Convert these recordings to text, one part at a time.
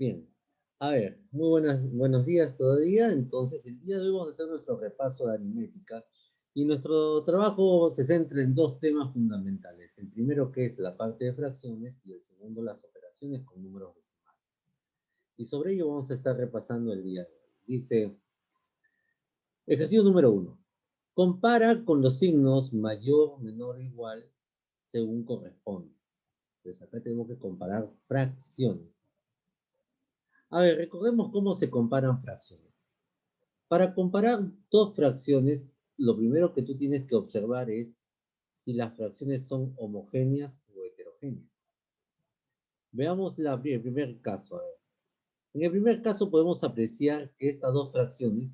Bien, a ver, buenos días todavía. Entonces, el día de hoy vamos a hacer nuestro repaso de aritmética y nuestro trabajo se centra en dos temas fundamentales. El primero, que es la parte de fracciones, y el segundo, las operaciones con números decimales. Y sobre ello vamos a estar repasando el día de hoy. Dice, ejercicio número uno. Compara con los signos mayor, menor o igual según corresponde. Entonces, acá tenemos que comparar fracciones. A ver, recordemos cómo se comparan fracciones. Para comparar dos fracciones, lo primero que tú tienes que observar es si las fracciones son homogéneas o heterogéneas. Veamos el primer caso. A ver. En el primer caso podemos apreciar que estas dos fracciones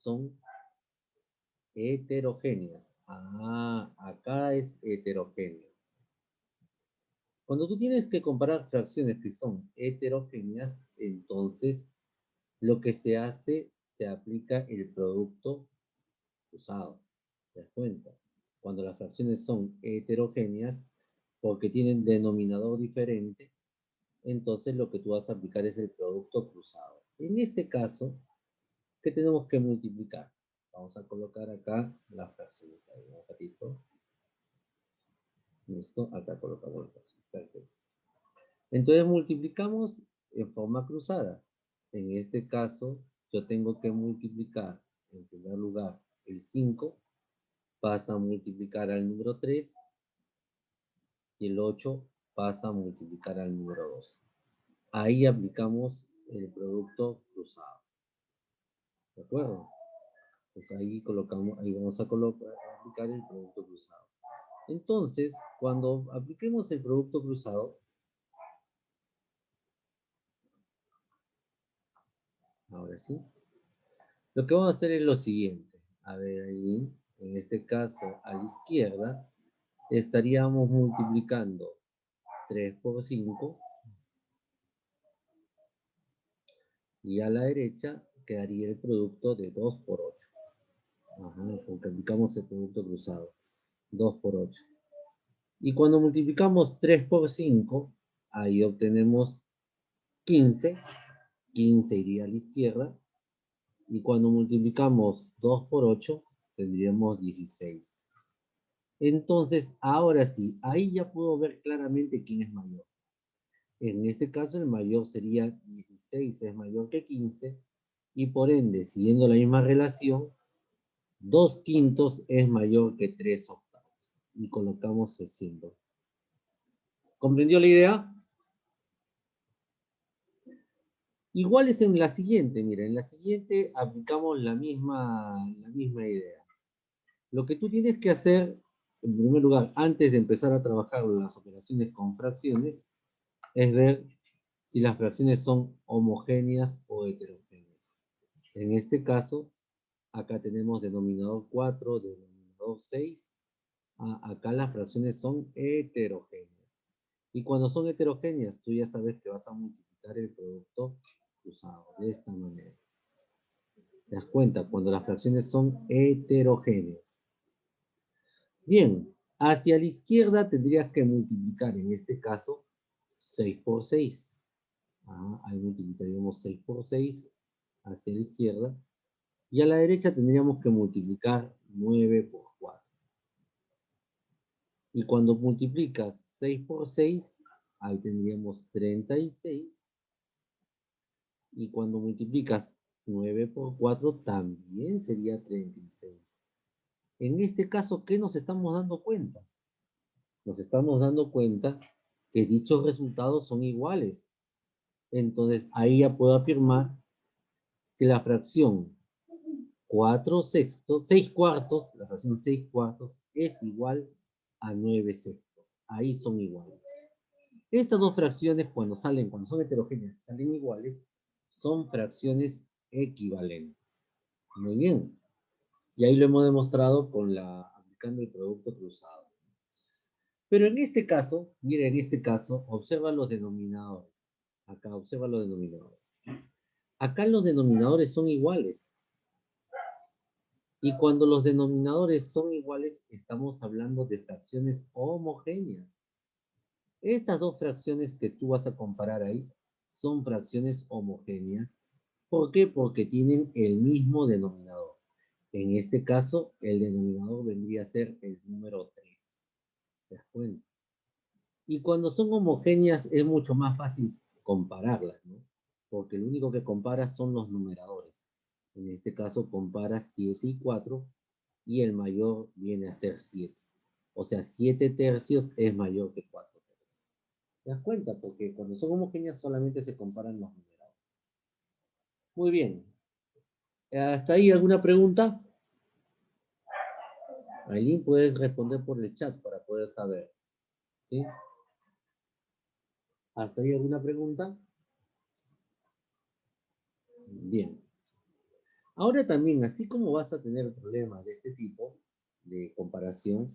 son heterogéneas. Acá es heterogéneo. Cuando tú tienes que comparar fracciones que son heterogéneas, entonces lo que se hace, se aplica el producto cruzado. ¿Te das cuenta? Cuando las fracciones son heterogéneas, porque tienen denominador diferente, entonces lo que tú vas a aplicar es el producto cruzado. En este caso, ¿qué tenemos que multiplicar? Vamos a colocar acá las fracciones. Ahí, un ratito. Listo, acá colocamos las fracciones. Perfecto. Entonces multiplicamos en forma cruzada. En este caso, yo tengo que multiplicar, en primer lugar, el 5 pasa a multiplicar al número 3 y el 8 pasa a multiplicar al número 2. Ahí aplicamos el producto cruzado. ¿De acuerdo? Pues ahí colocamos, ahí vamos a aplicar el producto cruzado. Entonces, cuando apliquemos el producto cruzado, ahora sí, lo que vamos a hacer es lo siguiente. A ver, ahí, en este caso, a la izquierda, estaríamos multiplicando 3 por 5 y a la derecha quedaría el producto de 2 por 8. Ajá, porque aplicamos el producto cruzado. 2 por 8. Y cuando multiplicamos 3 por 5, ahí obtenemos 15. 15 iría a la izquierda. Y cuando multiplicamos 2 por 8, tendríamos 16. Entonces, ahora sí, ahí ya puedo ver claramente quién es mayor. En este caso, el mayor sería 16, es mayor que 15. Y por ende, siguiendo la misma relación, 2 quintos es mayor que 3 octavos. Y colocamos el símbolo. ¿Comprendió la idea? Igual es en la siguiente, mira, en la siguiente aplicamos la misma idea. Lo que tú tienes que hacer, en primer lugar, antes de empezar a trabajar las operaciones con fracciones, es ver si las fracciones son homogéneas o heterogéneas. En este caso, acá tenemos denominador 4, denominador 6. Acá las fracciones son heterogéneas. Y cuando son heterogéneas, tú ya sabes que vas a multiplicar el producto cruzado de esta manera. ¿Te das cuenta? Cuando las fracciones son heterogéneas. Bien, hacia la izquierda tendrías que multiplicar, en este caso, 6 por 6. Ahí multiplicaríamos 6 por 6 hacia la izquierda. Y a la derecha tendríamos que multiplicar 9 por 4. Y cuando multiplicas 6 por 6, ahí tendríamos 36. Y cuando multiplicas 9 por 4, también sería 36. En este caso, ¿qué nos estamos dando cuenta? Nos estamos dando cuenta que dichos resultados son iguales. Entonces, ahí ya puedo afirmar que la fracción 4 sextos, 6 cuartos, la fracción 6 cuartos es igual a 9 sextos. Ahí son iguales. Estas dos fracciones, cuando son heterogéneas, salen iguales, son fracciones equivalentes. Muy bien. Y ahí lo hemos demostrado aplicando el producto cruzado. Pero en este caso, mira, en este caso, observa los denominadores. Acá, observa los denominadores. Acá los denominadores son iguales. Y cuando los denominadores son iguales, estamos hablando de fracciones homogéneas. Estas dos fracciones que tú vas a comparar ahí son fracciones homogéneas. ¿Por qué? Porque tienen el mismo denominador. En este caso, el denominador vendría a ser el número 3. ¿Te das cuenta? Y cuando son homogéneas es mucho más fácil compararlas, ¿no? Porque lo único que comparas son los numeradores. En este caso comparas 7 y 4 y el mayor viene a ser 7. O sea, 7 tercios es mayor que 4 tercios. ¿Te das cuenta? Porque cuando son homogéneas solamente se comparan los numeradores. Muy bien. ¿Hasta ahí alguna pregunta? Aileen, puedes responder por el chat para poder saber. ¿Sí? ¿Hasta ahí alguna pregunta? Bien. Ahora también, así como vas a tener problemas de este tipo de comparación,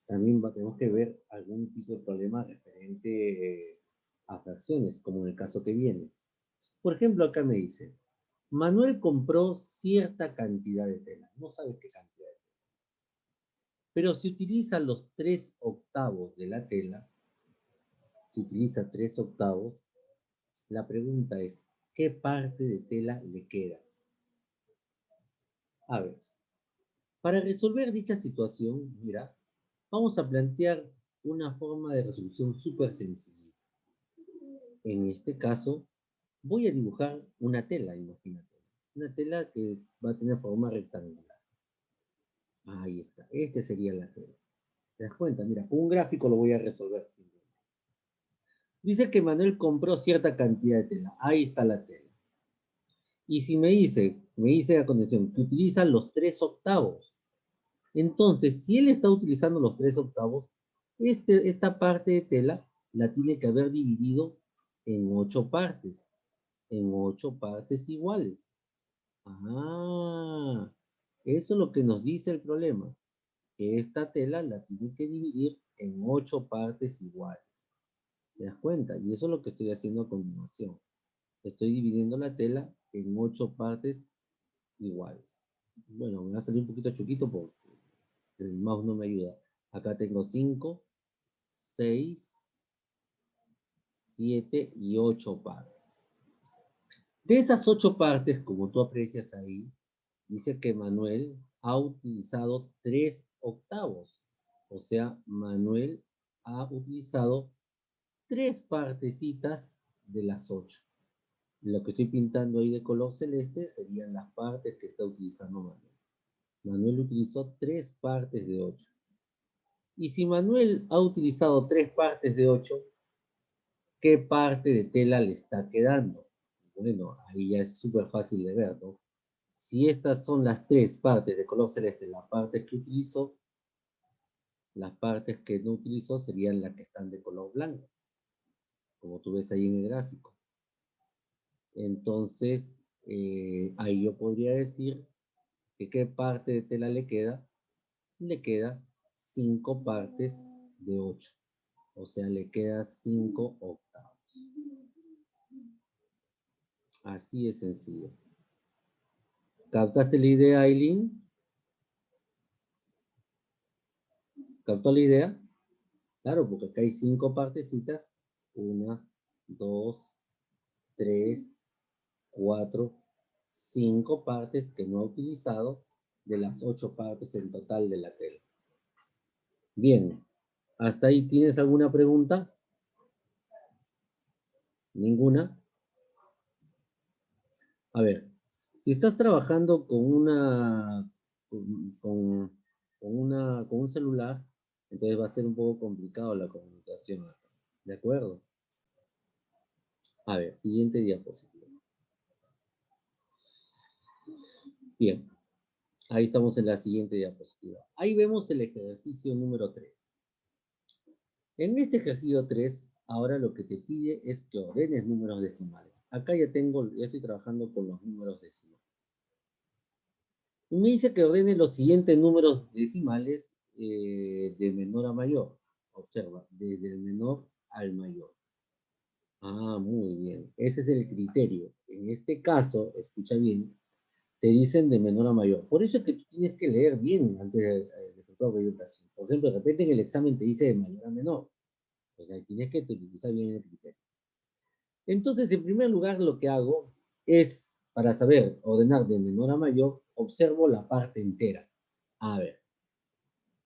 también tenemos que ver algún tipo de problema referente a fracciones, como en el caso que viene. Por ejemplo, acá me dice, Manuel compró cierta cantidad de tela. No sabes qué cantidad de tela. Pero si utiliza los 3/8 de la tela, si utiliza 3/8, la pregunta es, ¿qué parte de tela le queda? A ver, para resolver dicha situación, mira, vamos a plantear una forma de resolución súper sencilla. En este caso, voy a dibujar una tela, imagínate. Una tela que va a tener forma rectangular. Ahí está, esta sería la tela. ¿Te das cuenta? Mira, con un gráfico lo voy a resolver. Dice que Manuel compró cierta cantidad de tela. Ahí está la tela. Y si me dice a continuación que utiliza los 3/8. Entonces, si él está utilizando los 3/8, esta parte de tela la tiene que haber dividido en 8 partes, en 8 partes iguales. Ah, eso es lo que nos dice el problema, que esta tela la tiene que dividir en 8 partes iguales. ¿Te das cuenta? Y eso es lo que estoy haciendo a continuación. Estoy dividiendo la tela en 8 partes iguales. Bueno, me va a salir un poquito chiquito porque el mouse no me ayuda. Acá tengo 5, 6, 7 y 8 partes. De esas 8 partes, como tú aprecias ahí, dice que Manuel ha utilizado 3/8. O sea, Manuel ha utilizado 3 partecitas de las 8. Lo que estoy pintando ahí de color celeste serían las partes que está utilizando Manuel. Manuel utilizó 3 partes de 8. Y si Manuel ha utilizado 3 partes de 8, ¿qué parte de tela le está quedando? Bueno, ahí ya es súper fácil de ver, ¿no? Si estas son las 3 partes de color celeste, las partes que utilizo, las partes que no utilizo serían las que están de color blanco, como tú ves ahí en el gráfico. Entonces, ahí yo podría decir que qué parte de tela le queda. Le queda 5 partes de 8. O sea, le queda 5/8. Así es sencillo. ¿Captaste la idea, Aileen? ¿Captó la idea? Claro, porque acá hay 5 partecitas. 1, 2, 3, 4, 5 partes que no ha utilizado de las 8 partes en total de la tela. Bien, ¿hasta ahí tienes alguna pregunta? ¿Ninguna? A ver, si estás trabajando con un celular, entonces va a ser un poco complicado la comunicación. ¿De acuerdo? A ver, siguiente diapositiva. Bien, ahí estamos en la siguiente diapositiva. Ahí vemos el ejercicio número 3. En este ejercicio 3, ahora lo que te pide es que ordenes números decimales. Acá ya estoy trabajando con los números decimales. Y me dice que ordene los siguientes números decimales de menor a mayor. Observa, desde el menor al mayor. Ah, muy bien. Ese es el criterio. En este caso, escucha bien, te dicen de menor a mayor. Por eso es que tú tienes que leer bien antes de tu orientación. Por ejemplo, de repente en el examen te dice de mayor a menor. O sea, tienes que utilizar bien el criterio. Entonces, en primer lugar, lo que hago es, para saber ordenar de menor a mayor, observo la parte entera. A ver,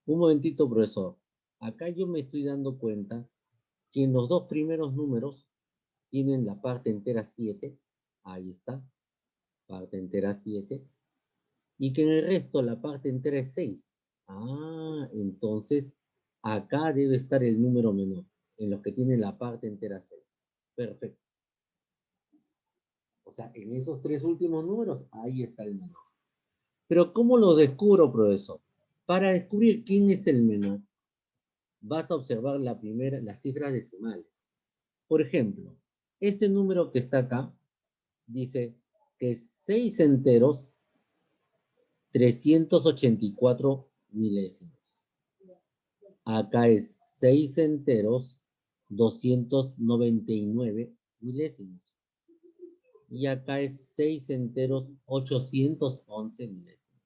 un momentito, profesor. Acá yo me estoy dando cuenta que en los dos primeros números tienen la parte entera 7. Ahí está, parte entera 7. Y que en el resto la parte entera es 6. Ah, entonces acá debe estar el número menor, en los que tienen la parte entera 6. Perfecto. O sea, en esos tres últimos números, ahí está el menor. Pero ¿cómo lo descubro, profesor? Para descubrir quién es el menor, vas a observar las cifras decimales. Por ejemplo, este número que está acá dice que 6 enteros, 384 milésimos. Acá es 6 enteros, 299 milésimos. Y acá es 6 enteros, 811 milésimos.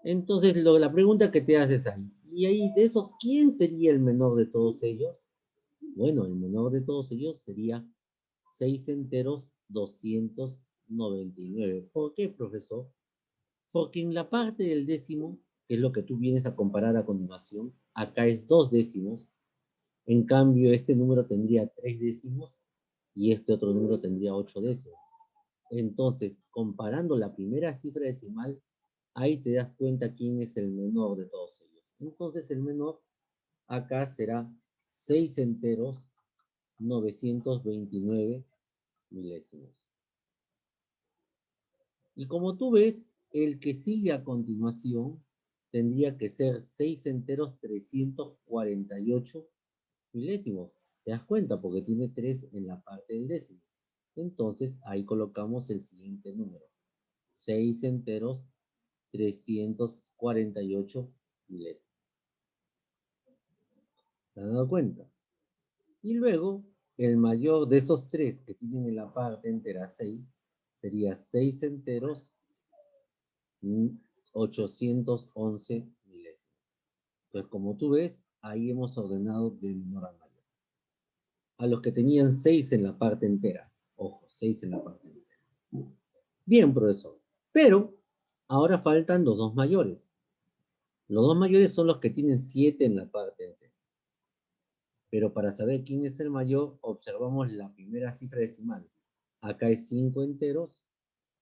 Entonces, la pregunta que te haces ahí, y ahí de esos, ¿quién sería el menor de todos ellos? Bueno, el menor de todos ellos sería 6 enteros, 299. ¿Por qué, profesor? Porque en la parte del décimo, que es lo que tú vienes a comparar a continuación, acá es 2 décimos, en cambio este número tendría 3 décimos y este otro número tendría 8 décimos. Entonces, comparando la primera cifra decimal, ahí te das cuenta quién es el menor de todos ellos. Entonces, el menor acá será 6 enteros, 929 milésimos. Y como tú ves, el que sigue a continuación tendría que ser 6 enteros, 348 milésimos. ¿Te das cuenta? Porque tiene 3 en la parte del décimo. Entonces, ahí colocamos el siguiente número. 6 enteros, 348 milésimos. ¿Te has dado cuenta? Y luego, el mayor de esos 3 que tienen en la parte entera 6, sería 6 enteros, 811 milésimos. Entonces, como tú ves, ahí hemos ordenado de menor a mayor. A los que tenían 6 en la parte entera. Ojo, 6 en la parte entera. Bien, profesor. Pero ahora faltan los dos mayores. Los dos mayores son los que tienen 7 en la parte entera. Pero para saber quién es el mayor, observamos la primera cifra decimal. Acá es 5 enteros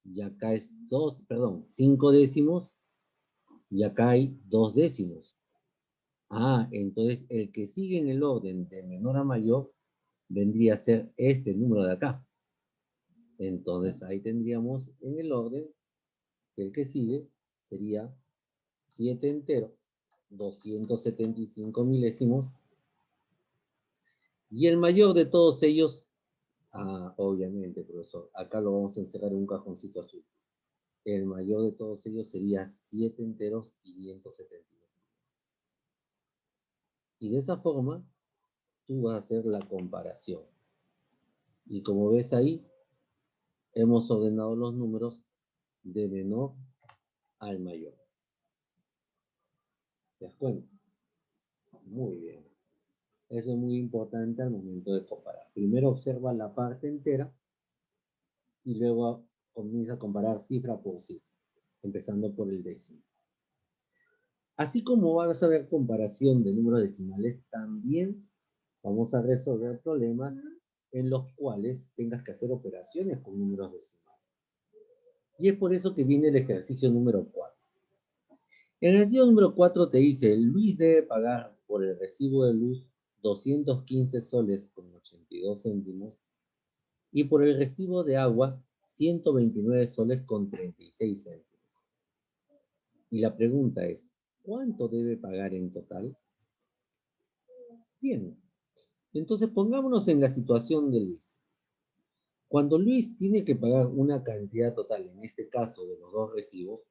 y acá es 5 décimos y acá hay 2 décimos. Ah, entonces el que sigue en el orden de menor a mayor vendría a ser este número de acá. Entonces ahí tendríamos en el orden que el que sigue sería 7 enteros, 275 milésimos. Y el mayor de todos ellos, obviamente, profesor, acá lo vamos a encerrar en un cajoncito azul. El mayor de todos ellos sería 7 enteros, 571. Y de esa forma, tú vas a hacer la comparación. Y como ves ahí, hemos ordenado los números de menor al mayor. ¿Te das cuenta? Muy bien. Eso es muy importante al momento de comparar. Primero observa la parte entera y luego comienza a comparar cifra por cifra, empezando por el décimo. Así como vas a ver comparación de números decimales, también vamos a resolver problemas en los cuales tengas que hacer operaciones con números decimales. Y es por eso que viene el ejercicio número 4. El ejercicio número 4 te dice, Luis debe pagar por el recibo de luz 215 soles con 82 céntimos y por el recibo de agua 129 soles con 36 céntimos. Y la pregunta es, ¿cuánto debe pagar en total? Bien, entonces pongámonos en la situación de Luis. Cuando Luis tiene que pagar una cantidad total, en este caso de los dos recibos,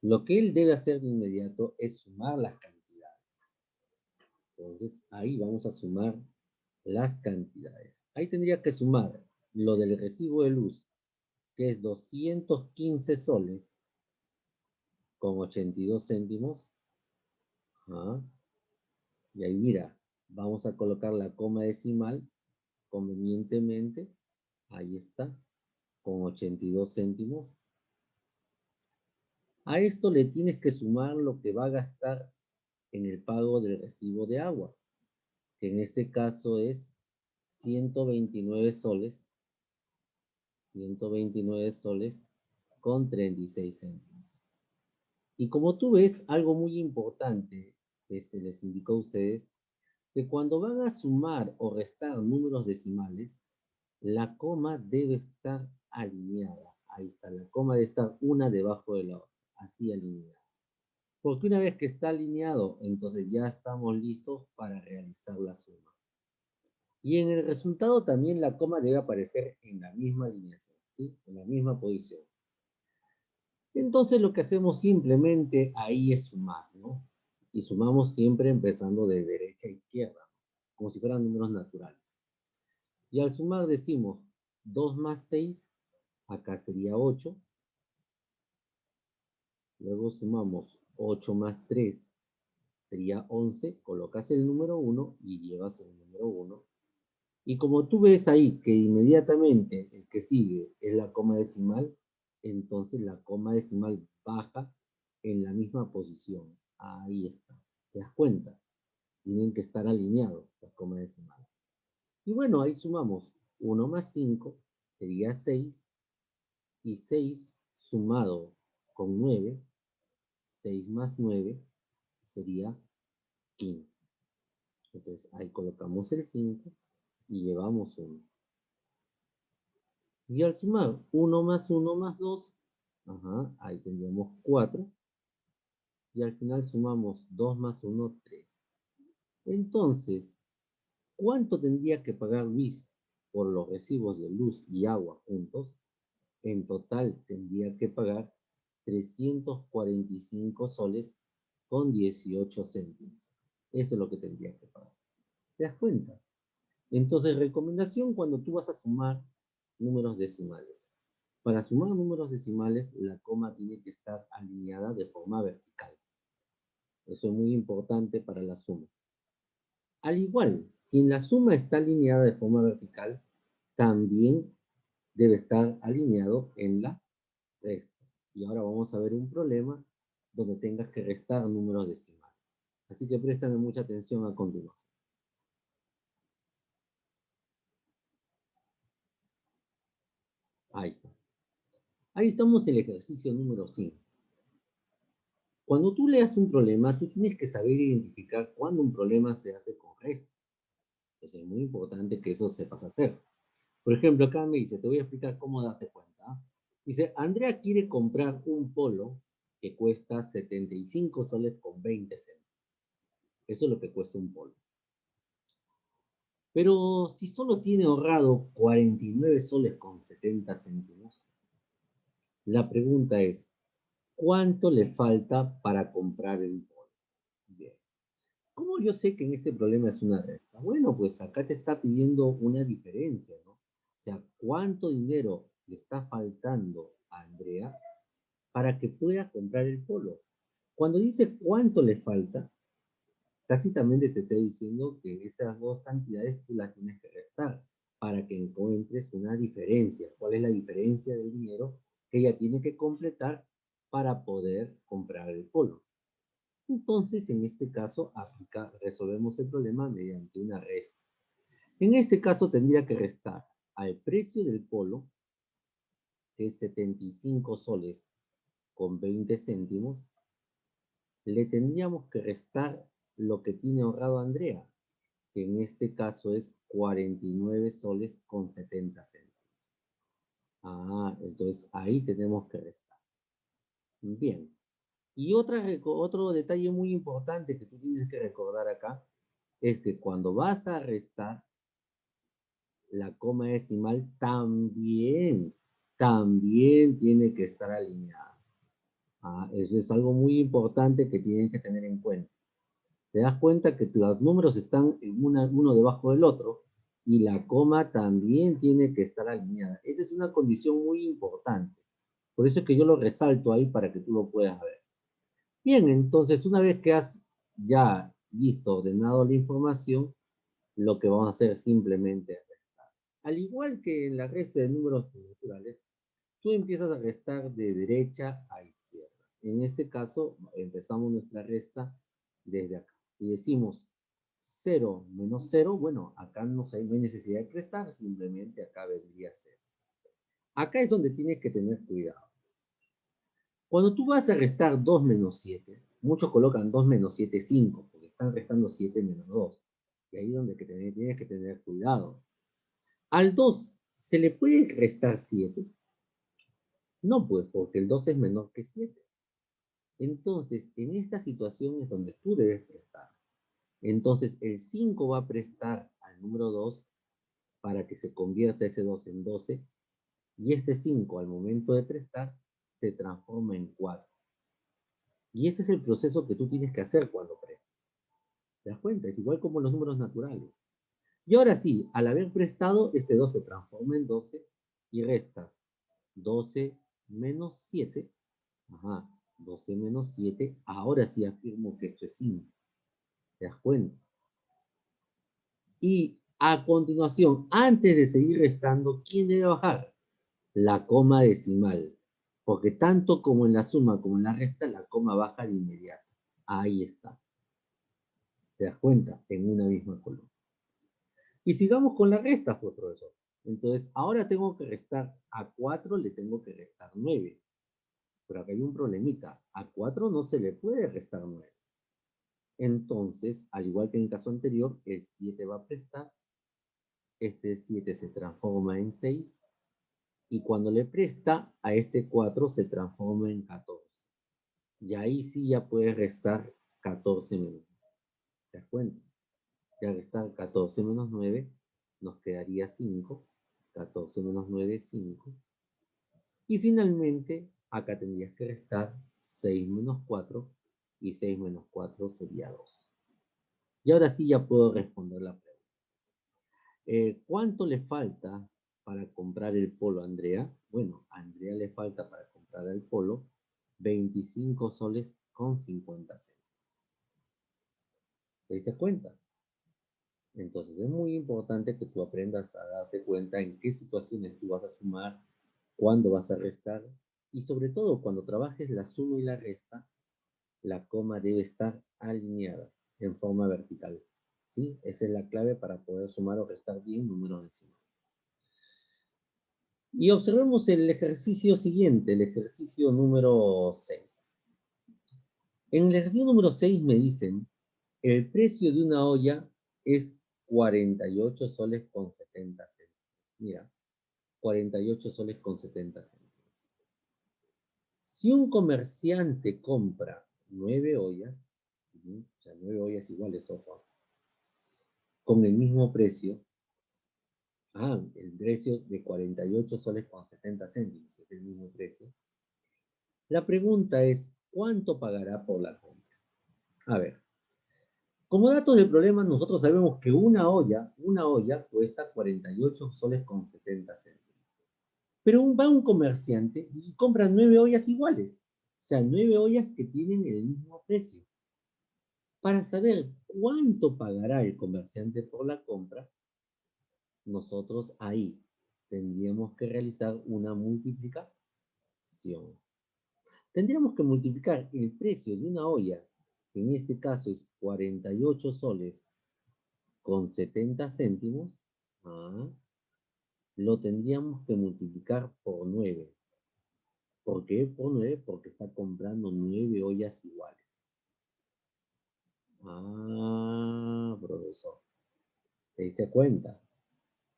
lo que él debe hacer de inmediato es sumar las cantidades. Entonces, ahí vamos a sumar las cantidades. Ahí tendría que sumar lo del recibo de luz, que es 215 soles con 82 céntimos. Y ahí mira, vamos a colocar la coma decimal convenientemente, ahí está, con 82 céntimos. A esto le tienes que sumar lo que va a gastar en el pago del recibo de agua, que en este caso es 129 soles, 129 soles con 36 céntimos. Y como tú ves, algo muy importante que se les indicó a ustedes, que cuando van a sumar o restar números decimales, la coma debe estar alineada. Ahí está, la coma debe estar una debajo de la otra, así alineada. Porque una vez que está alineado, entonces ya estamos listos para realizar la suma. Y en el resultado también la coma debe aparecer en la misma alineación, ¿sí? En la misma posición. Entonces lo que hacemos simplemente ahí es sumar, ¿no? Y sumamos siempre empezando de derecha a izquierda, como si fueran números naturales. Y al sumar decimos 2 más 6, acá sería 8. Luego sumamos 8 más 3, sería 11. Colocas el número 1 y llevas el número 1. Y como tú ves ahí que inmediatamente el que sigue es la coma decimal, entonces la coma decimal baja en la misma posición. Ahí está. ¿Te das cuenta? Tienen que estar alineados las comas decimales. Y bueno, ahí sumamos 1 más 5, sería 6. Y 6 sumado con 9, 6 más 9 sería 15. Entonces ahí colocamos el 5 y llevamos 1. Y al sumar 1 más 1 más 2, ahí tendríamos 4. Y al final sumamos 2 más 1, 3. Entonces, ¿cuánto tendría que pagar Luis por los recibos de luz y agua juntos? En total tendría que pagar 345 soles con 18 céntimos. Eso es lo que tendría que pagar. ¿Te das cuenta? Entonces, recomendación cuando tú vas a sumar números decimales. Para sumar números decimales, la coma tiene que estar alineada de forma vertical. Eso es muy importante para la suma. Al igual, si la suma está alineada de forma vertical, también debe estar alineado en la resta. Y ahora vamos a ver un problema donde tengas que restar números decimales. Así que préstame mucha atención a continuación. Ahí está. Ahí estamos en el ejercicio número 5. Cuando tú leas un problema, tú tienes que saber identificar cuándo un problema se hace con resta. Entonces es muy importante que eso sepas hacer. Por ejemplo, acá me dice, te voy a explicar cómo darte cuenta. Dice, Andrea quiere comprar un polo que cuesta 75 soles con 20 centavos. Eso es lo que cuesta un polo. Pero si solo tiene ahorrado 49 soles con 70 céntimos, la pregunta es, ¿cuánto le falta para comprar el polo? Bien. ¿Cómo yo sé que en este problema es una resta? Bueno, pues acá te está pidiendo una diferencia, ¿no? O sea, ¿cuánto dinero le está faltando a Andrea para que pueda comprar el polo? Cuando dice cuánto le falta, tácitamente te está diciendo que esas dos cantidades tú las tienes que restar para que encuentres una diferencia. ¿Cuál es la diferencia del dinero que ella tiene que completar para poder comprar el polo? Entonces, en este caso, resolvemos el problema mediante una resta. En este caso, tendría que restar al precio del polo, que es 75 soles con 20 céntimos, le tendríamos que restar lo que tiene ahorrado Andrea, que en este caso es 49 soles con 70 céntimos. Entonces ahí tenemos que restar. Bien. Y otro detalle muy importante que tú tienes que recordar acá es que cuando vas a restar, la coma decimal también tiene que estar alineada. Eso es algo muy importante que tienen que tener en cuenta. Te das cuenta que los números están en uno debajo del otro y la coma también tiene que estar alineada. Esa es una condición muy importante. Por eso es que yo lo resalto ahí para que tú lo puedas ver. Bien, entonces una vez que has ya listo, ordenado la información, lo que vamos a hacer es simplemente restar. Al igual que en la resta de números naturales, tú empiezas a restar de derecha a izquierda. En este caso, empezamos nuestra resta desde acá. Y decimos 0 menos 0, bueno, acá no hay necesidad de restar, simplemente acá vendría 0. Acá es donde tienes que tener cuidado. Cuando tú vas a restar 2 menos 7, muchos colocan 2 menos 7, 5, porque están restando 7 menos 2. Y ahí es donde tienes que tener cuidado. Al 2, ¿se le puede restar 7? No, pues, porque el 2 es menor que 7. Entonces, en esta situación es donde tú debes prestar. Entonces, el 5 va a prestar al número 2 para que se convierta ese 2 en 12. Y este 5, al momento de prestar, se transforma en 4. Y ese es el proceso que tú tienes que hacer cuando prestas. ¿Te das cuenta? Es igual como los números naturales. Y ahora sí, al haber prestado, este 2 se transforma en 12 y restas 12 menos 7. Ajá, 12 menos 7. Ahora sí afirmo que esto es 5. ¿Te das cuenta? Y a continuación, antes de seguir restando, ¿quién debe bajar? La coma decimal. Porque tanto como en la suma como en la resta, la coma baja de inmediato. Ahí está. ¿Te das cuenta? En una misma columna. Y sigamos con la resta, pues, profesor. Entonces, ahora tengo que restar a 4, le tengo que restar 9. Pero acá hay un problemita. A 4 no se le puede restar 9. Entonces, al igual que en el caso anterior, el 7 va a prestar. Este 7 se transforma en 6. Y cuando le presta, a este 4 se transforma en 14. Y ahí sí ya puedes restar 14 menos 9. ¿Te das cuenta? Ya restar 14 menos 9, nos quedaría 5. 14 menos 9, 5. Y finalmente, acá tendrías que restar 6 menos 4. Y 6 menos 4 sería 2. Y ahora sí ya puedo responder la pregunta. ¿Cuánto le falta para comprar el polo a Andrea? Bueno, a Andrea le falta para comprar el polo 25 soles con 50 centavos. ¿Te diste cuenta? Entonces es muy importante que tú aprendas a darte cuenta en qué situaciones tú vas a sumar, cuándo vas a restar y sobre todo cuando trabajes la suma y la resta, la coma debe estar alineada en forma vertical. ¿Sí? Esa es la clave para poder sumar o restar bien números decimales. Y observemos el ejercicio siguiente, el ejercicio número 6. En el ejercicio número 6 me dicen, el precio de una olla es 48 soles con 70 centavos. Mira, 48 soles con 70 centavos. Si un comerciante compra 9 ollas, o sea, 9 ollas iguales, ojo, con el mismo precio, el precio de 48 soles con 70 céntimos, es el mismo precio. La pregunta es, ¿cuánto pagará por la compra? A ver, como datos del problema, nosotros sabemos que una olla cuesta 48 soles con 70 céntimos. Pero va un comerciante y compra 9 ollas iguales. O sea, 9 ollas que tienen el mismo precio. Para saber cuánto pagará el comerciante por la compra, nosotros ahí tendríamos que realizar una multiplicación. Tendríamos que multiplicar el precio de una olla, que en este caso es 48 soles con 70 céntimos, lo tendríamos que multiplicar por 9. ¿Por qué por 9? Porque está comprando 9 ollas iguales. Profesor, ¿te diste cuenta?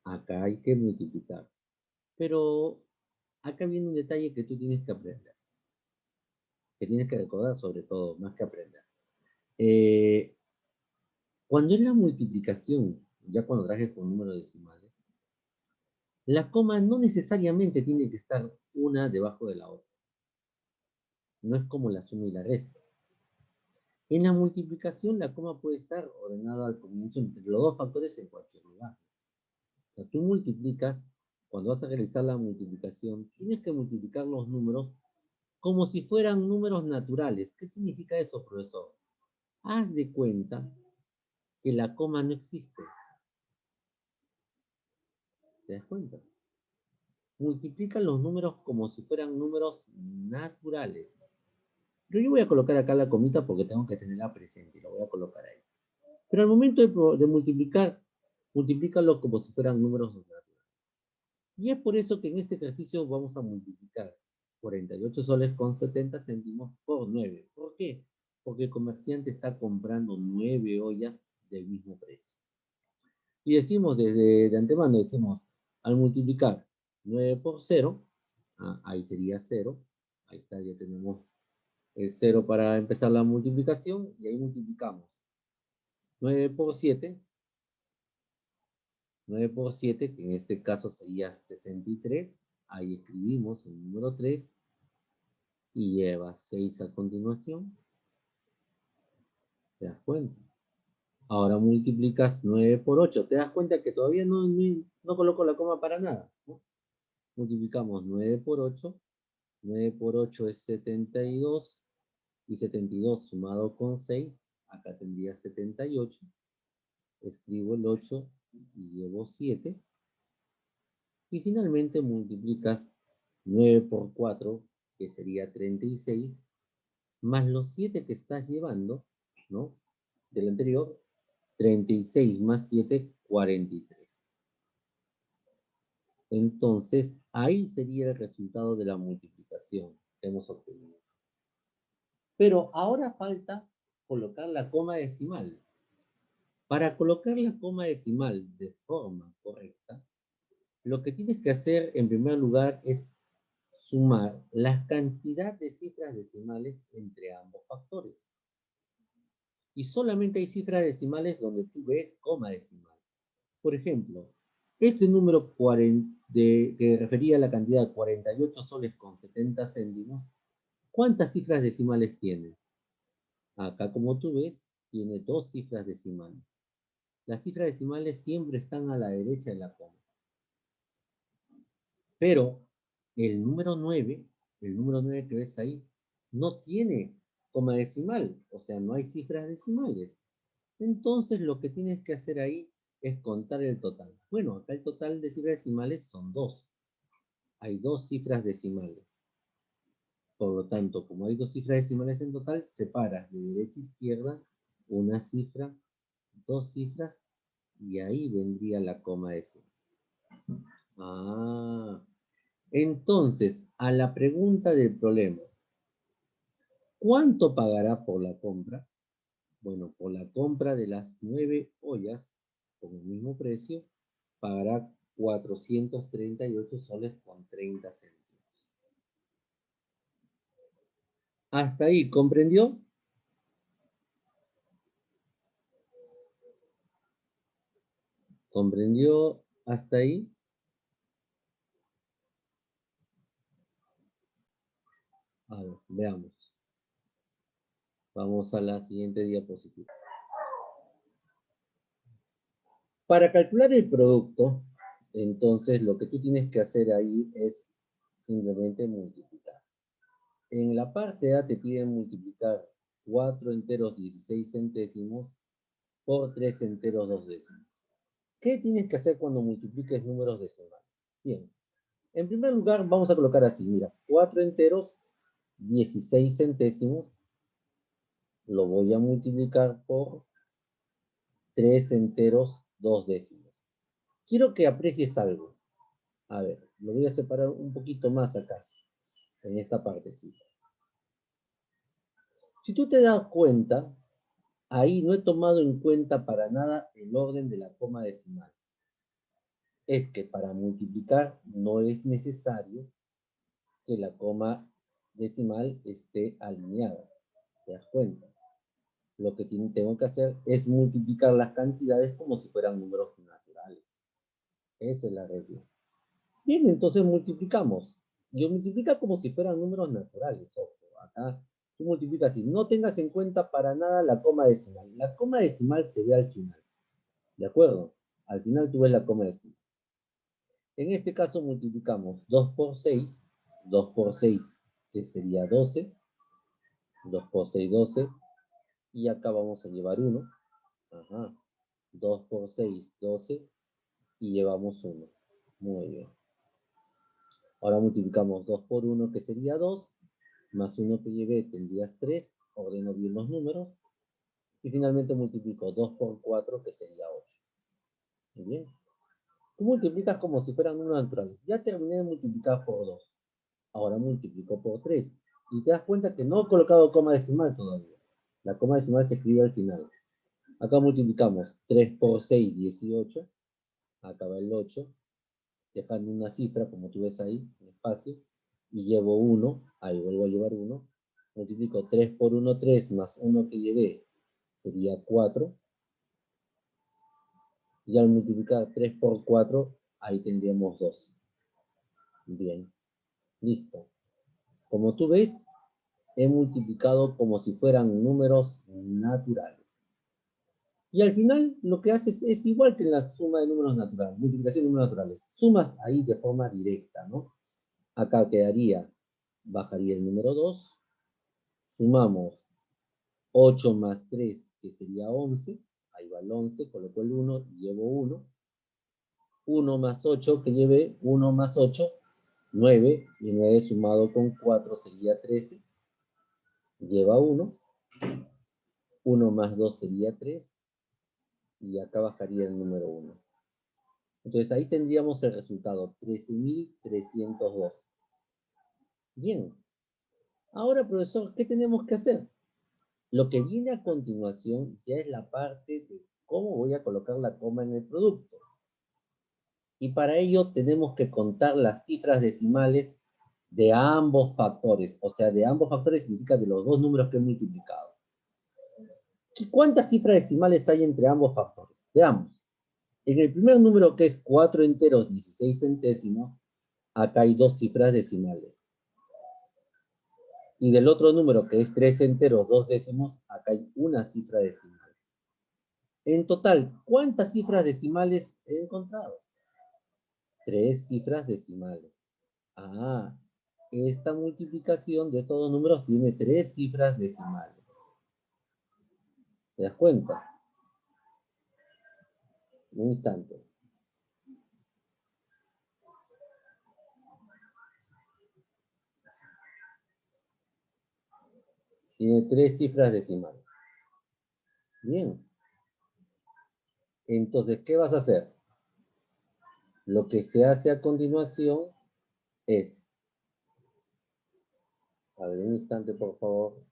Acá hay que multiplicar. Pero acá viene un detalle que tú tienes que aprender. Que tienes que recordar sobre todo, más que aprender. Cuando es la multiplicación, ya cuando trajes con números decimales, la coma no necesariamente tiene que estar una debajo de la otra. No es como la suma y la resta. En la multiplicación, la coma puede estar ordenada al comienzo entre los dos factores en cualquier lugar. O sea, tú multiplicas, cuando vas a realizar la multiplicación, tienes que multiplicar los números como si fueran números naturales. ¿Qué significa eso, profesor? Haz de cuenta que la coma no existe. ¿Te das cuenta? Multiplica los números como si fueran números naturales. Pero yo voy a colocar acá la comita porque tengo que tenerla presente y la voy a colocar ahí. Pero al momento de multiplicar, multiplícalo como si fueran números naturales. Y es por eso que en este ejercicio vamos a multiplicar 48 soles con 70 céntimos por 9. ¿Por qué? Porque el comerciante está comprando 9 ollas del mismo precio. Y decimos desde de antemano, decimos, al multiplicar 9 por 0, ahí sería 0, ahí está, ya tenemos el 0 para empezar la multiplicación, y ahí multiplicamos 9 por 7, 9 por 7, que en este caso sería 63, ahí escribimos el número 3, y lleva 6 a continuación, ¿te das cuenta? Ahora multiplicas 9 por 8, te das cuenta que todavía no coloco la coma para nada, ¿no? Multiplicamos 9 por 8, 9 por 8 es 72, y 72 sumado con 6, acá tendría 78, escribo el 8 y llevo 7, y finalmente multiplicas 9 por 4, que sería 36, más los 7 que estás llevando, ¿no? Del anterior, 36 más 7, 43. Entonces, ahí sería el resultado de la multiplicación que hemos obtenido. Pero ahora falta colocar la coma decimal. Para colocar la coma decimal de forma correcta, lo que tienes que hacer en primer lugar es sumar la cantidad de cifras decimales entre ambos factores. Y solamente hay cifras decimales donde tú ves coma decimal. Por ejemplo, este número que refería a la cantidad de 48 soles con 70 céntimos, ¿cuántas cifras decimales tiene? Acá, como tú ves, tiene 2 cifras decimales. Las cifras decimales siempre están a la derecha de la coma. Pero el número 9 que ves ahí, no tiene coma decimal, o sea, no hay cifras decimales. Entonces, lo que tienes que hacer ahí es contar el total. Bueno, acá el total de cifras decimales son 2. Hay 2 cifras decimales. Por lo tanto, como hay 2 cifras decimales en total, separas de derecha a izquierda una cifra, 2 cifras, y ahí vendría la coma decimal. Entonces, a la pregunta del problema, ¿cuánto pagará por la compra? Bueno, por la compra de las 9 ollas con el mismo precio, pagará 438 soles con 30 céntimos. ¿Hasta ahí comprendió? ¿Comprendió hasta ahí? A ver, veamos. Vamos a la siguiente diapositiva. Para calcular el producto, entonces lo que tú tienes que hacer ahí es simplemente multiplicar. En la parte A te piden multiplicar 4 enteros 16 centésimos por 3 enteros 2 décimos. ¿Qué tienes que hacer cuando multipliques números decimales? Bien, en primer lugar vamos a colocar así, mira, 4 enteros 16 centésimos, lo voy a multiplicar por 3 enteros 2 décimos. Quiero que aprecies algo. A ver, lo voy a separar un poquito más acá, en esta partecita. Si tú te das cuenta, ahí no he tomado en cuenta para nada el orden de la coma decimal. Es que para multiplicar no es necesario que la coma decimal esté alineada. ¿Te das cuenta? Lo que tengo que hacer es multiplicar las cantidades como si fueran números naturales. Esa es la regla. Bien, entonces multiplicamos. Yo multiplica como si fueran números naturales. Ojo, acá tú multiplicas y no tengas en cuenta para nada la coma decimal. La coma decimal se ve al final. ¿De acuerdo? Al final tú ves la coma decimal. En este caso multiplicamos 2 por 6, 2 por 6, que sería 12, 2 por 6, 12, y acá vamos a llevar 1, ajá, 2 por 6, 12, y llevamos 1. Muy bien. Ahora multiplicamos 2 por 1, que sería 2, más 1 que llevé tendrías 3, ordeno bien los números, y finalmente multiplico 2 por 4, que sería 8. Muy bien. Tú multiplicas como si fueran números naturales. Ya terminé de multiplicar por 2. Ahora multiplico por 3. Y te das cuenta que no he colocado coma decimal todavía. La coma decimal se escribe al final. Acá multiplicamos 3 por 6, 18. Acá va el 8. Dejando una cifra, como tú ves ahí, en espacio. Y llevo 1. Ahí vuelvo a llevar 1. Multiplico 3 por 1, 3, más 1 que llevé sería 4. Y al multiplicar 3 por 4, ahí tendríamos 2. Bien, listo. Como tú ves, he multiplicado como si fueran números naturales. Y al final lo que haces es igual que en la suma de números naturales, multiplicación de números naturales. Sumas ahí de forma directa, ¿no? Acá quedaría, bajaría el número 2, sumamos 8 más 3, que sería 11, ahí va el 11, coloco el 1, llevo 1, 1 más 8, que lleve 1 más 8, 9, y 9 sumado con 4 sería 13, lleva 1, 1 más 2 sería 3, y acá bajaría el número 1. Entonces ahí tendríamos el resultado, 13.302. Bien, ahora profesor, ¿qué tenemos que hacer? Lo que viene a continuación ya es la parte de cómo voy a colocar la coma en el producto. Y para ello tenemos que contar las cifras decimales de ambos factores. O sea, de ambos factores significa de los dos números que he multiplicado. ¿Y cuántas cifras decimales hay entre ambos factores? Veamos. En el primer número, que es 4 enteros 16 centésimos, acá hay dos cifras decimales. Y del otro número, que es 3 enteros 2 décimos, acá hay una cifra decimal. En total, ¿cuántas cifras decimales he encontrado? 3 cifras decimales. Ah, esta multiplicación de estos dos números tiene 3 cifras decimales. ¿Te das cuenta? Un instante. Tiene 3 cifras decimales. Bien. Entonces, ¿qué vas a hacer? Lo que se hace a continuación es... A ver, un instante, por favor.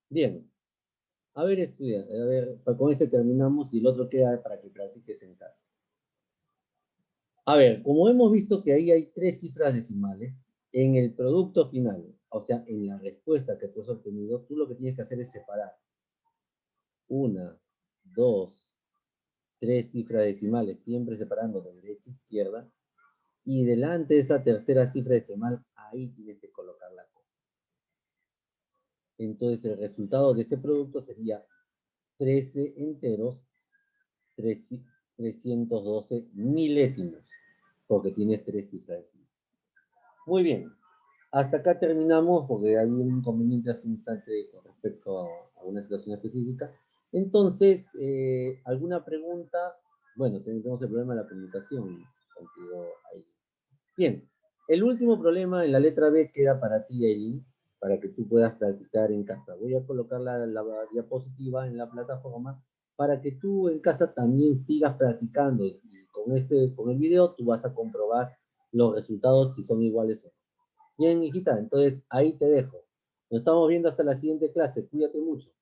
Bien. A ver, estudiante, a ver, con este terminamos y el otro queda para que practiques en casa. A ver, como hemos visto que ahí hay 3 cifras decimales, en el producto final, o sea, en la respuesta que tú has obtenido, tú lo que tienes que hacer es separar 1, 2, 3 cifras decimales, siempre separando de derecha a izquierda, y delante de esa tercera cifra decimal, ahí tienes que colocar la coma. Entonces, el resultado de ese producto sería 13 enteros 312 milésimos, porque tiene 3 cifras decimales. Muy bien, hasta acá terminamos, porque hay un inconveniente hace un instante con respecto a una situación específica. Entonces, ¿alguna pregunta? Bueno, tenemos el problema de la comunicación contigo ahí. Bien, el último problema en la letra B queda para ti, Eileen, para que tú puedas practicar en casa. Voy a colocar la diapositiva en la plataforma para que tú en casa también sigas practicando. Y con el video tú vas a comprobar los resultados si son iguales o no. Bien, hijita, entonces ahí te dejo. Nos estamos viendo hasta la siguiente clase. Cuídate mucho.